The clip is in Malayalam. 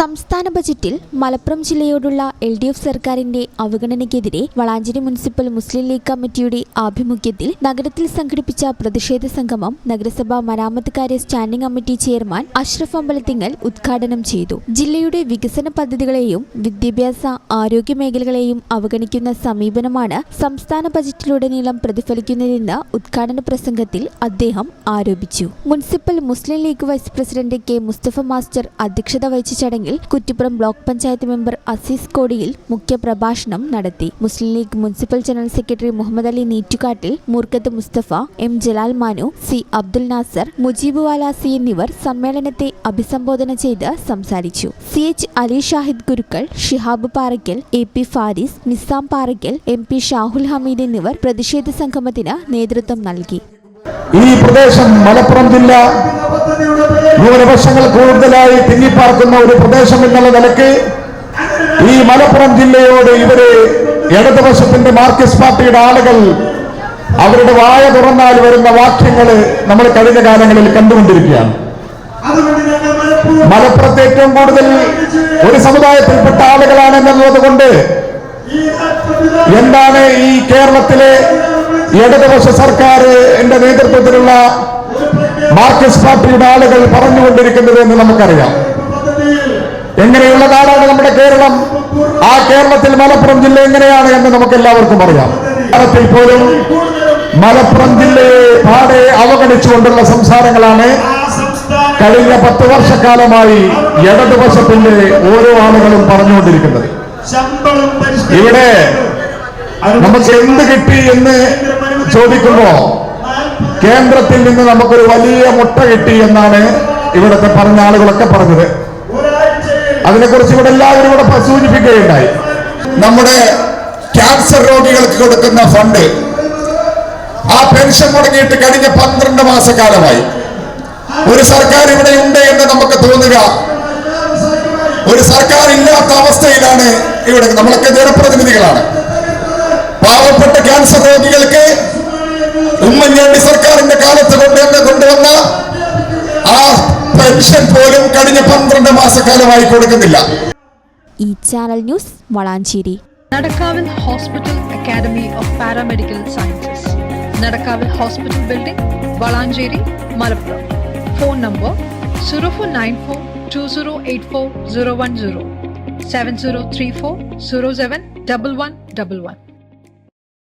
സംസ്ഥാന ബജറ്റിൽ മലപ്പുറം ജില്ലയോടുള്ള LDF സർക്കാരിന്റെ അവഗണനയ്ക്കെതിരെ വളാഞ്ചേരി മുനിസിപ്പൽ മുസ്ലിം ലീഗ് കമ്മിറ്റിയുടെ ആഭിമുഖ്യത്തിൽ നഗരത്തിൽ സംഘടിപ്പിച്ച പ്രതിഷേധ സംഗമം നഗരസഭാ മരാമത്ത് കാര്യ standing committee chairman Ashraf Ambalathingal ഉദ്ഘാടനം ചെയ്തു. ജില്ലയുടെ വികസന പദ്ധതികളെയും വിദ്യാഭ്യാസ ആരോഗ്യ മേഖലകളെയും അവഗണിക്കുന്ന സമീപനമാണ് സംസ്ഥാന ബജറ്റിലുടനീളം പ്രതിഫലിക്കുന്നതെന്ന് ഉദ്ഘാടന പ്രസംഗത്തിൽ അദ്ദേഹം ആരോപിച്ചു. Municipal Muslim League vice president K. Mustafa master അധ്യക്ഷത വഹിച്ച ചടങ്ങിൽ കുറ്റിപ്പുറം ബ്ലോക്ക് പഞ്ചായത്ത് മെമ്പർ അസീസ് കോടിയിൽ മുഖ്യ പ്രഭാഷണം നടത്തി. Muslim League municipal general secretary Muhammad Ali Neettukattil, Moorkath Mustafa, M. Jalal Manu, C. Abdul Nasar, Mujeeb Valasi എന്നിവർ സമ്മേളനത്തെ അഭിസംബോധന ചെയ്ത് സംസാരിച്ചു. CH അലി ഷാഹിദ് ഗുരുക്കൾ, ഷിഹാബ് പാറയ്ക്കൽ, AP ഫാരിസ്, നിസാം പാറയ്ക്കൽ, MP ഷാഹുൽ ഹമീദ് എന്നിവർ പ്രതിഷേധ സംഗമത്തിന് നേതൃത്വം നൽകി. ഈ പ്രദേശം മലപ്പുറം ജില്ല ന്യൂനപക്ഷങ്ങൾ കൂടുതലായി തിങ്ങിപ്പാർക്കുന്ന ഒരു പ്രദേശം എന്നുള്ള നിലയ്ക്ക് ഈ മലപ്പുറം ജില്ലയോട് ഇവര് ഇടതുപക്ഷത്തിന്റെ മാർക്സിസ്റ്റ് പാർട്ടിയുടെ ആളുകൾ അവരുടെ വായ തുറന്നാൽ വരുന്ന വാക്യങ്ങൾ നമ്മൾ കഴിഞ്ഞ കാലങ്ങളിൽ കണ്ടുകൊണ്ടിരിക്കുകയാണ്. മലപ്പുറത്ത് ഏറ്റവും കൂടുതൽ ഒരു സമുദായത്തിൽപ്പെട്ട ആളുകളാണ് എന്നുള്ളത് കൊണ്ട് എന്താണ് ഈ കേരളത്തിലെ ഇടതുപക്ഷ സർക്കാരിന്റെ നേതൃത്വത്തിലുള്ള മാർക്സിസ്റ്റ് പാർട്ടിയുടെ ആളുകൾ പറഞ്ഞുകൊണ്ടിരിക്കുന്നത് എന്ന് നമുക്കറിയാം. എങ്ങനെയുള്ള നാടാണ് നമ്മുടെ കേരളം? ആ കേരളത്തിൽ മലപ്പുറം ജില്ല എങ്ങനെയാണ് എന്ന് നമുക്ക് എല്ലാവർക്കും അറിയാം. കേരളത്തിൽ പോലും മലപ്പുറം ജില്ലയെ പാടെ അവഗണിച്ചുകൊണ്ടുള്ള സംസാരങ്ങളാണ് കഴിഞ്ഞ 10 വർഷക്കാലമായി ഇടതുപക്ഷത്തിന്റെ ഓരോ ആളുകളും പറഞ്ഞുകൊണ്ടിരിക്കുന്നത്. ഇവിടെ നമുക്ക് എന്ത് കിട്ടി എന്ന് ചോദിക്കുമ്പോ കേന്ദ്രത്തിൽ നിന്ന് നമുക്കൊരു വലിയ മുട്ട കിട്ടി എന്നാണ് ഇവിടുത്തെ പറഞ്ഞ ആളുകളൊക്കെ പറഞ്ഞത്. അതിനെക്കുറിച്ച് ഇവിടെ എല്ലാവരും ഇവിടെ സൂചിപ്പിക്കുകയുണ്ടായി. നമ്മുടെ ക്യാൻസർ രോഗികൾക്ക് കൊടുക്കുന്ന ഫണ്ട്, ആ പെൻഷൻ മുടങ്ങിയിട്ട് കഴിഞ്ഞ 12 മാസക്കാലമായി. ഒരു സർക്കാർ ഇവിടെ ഉണ്ട് എന്ന് നമുക്ക് തോന്നുക, ഒരു സർക്കാർ ഇല്ലാത്ത അവസ്ഥയിലാണ് ഇവിടെ. നമ്മളൊക്കെ ജനപ്രതിനിധികളാണ്. പാവപ്പെട്ട ക്യാൻസർ രോഗികൾക്ക് ഉമ്മൻചാണ്ടി സർക്കാരിന്റെ കാലത്ത് കൊണ്ടുവന്ന ആ പെൻഷൻ പോലും കഴിഞ്ഞ 12 മാസക്കാലമായി കൊടുക്കുന്നില്ല. ഈ channel news Valanchery. Nadakkavil hospital academy of paramedical sciences, Nadakkavil hospital building, Valanchery, Malappuram. Phone number 04942084 010 7034071111.